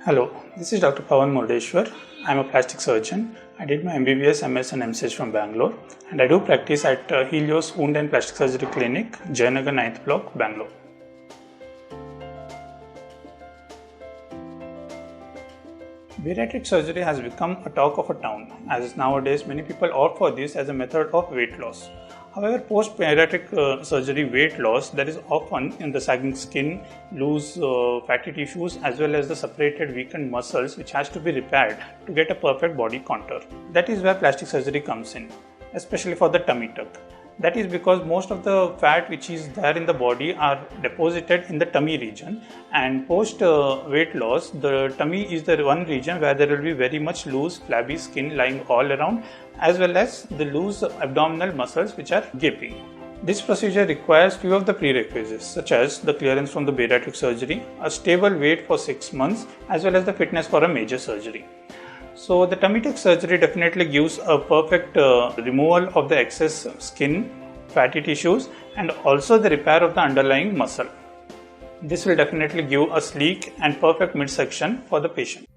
Hello, this is Dr. Pavan Murdeshwar. I am a plastic surgeon. I did my MBBS, MS and MCH from Bangalore, and I do practice at Helios Wound and Plastic Surgery Clinic, Jayanagar 9th Block, Bangalore. Bariatric surgery has become a talk of a town, as nowadays many people opt for this as a method of weight loss. However, post-bariatric surgery weight loss, there is often in the sagging skin, loose fatty tissues as well as the separated weakened muscles which has to be repaired to get a perfect body contour. That is where plastic surgery comes in, especially for the tummy tuck. That is because most of the fat which is there in the body are deposited in the tummy region, and post weight loss, the tummy is the one region where there will be very much loose flabby skin lying all around, as well as the loose abdominal muscles which are gaping. This procedure requires few of the prerequisites such as the clearance from the bariatric surgery, a stable weight for 6 months, as well as the fitness for a major surgery. So the tummy tuck surgery definitely gives a perfect removal of the excess skin, fatty tissues, and also the repair of the underlying muscle. This will definitely give a sleek and perfect midsection for the patient.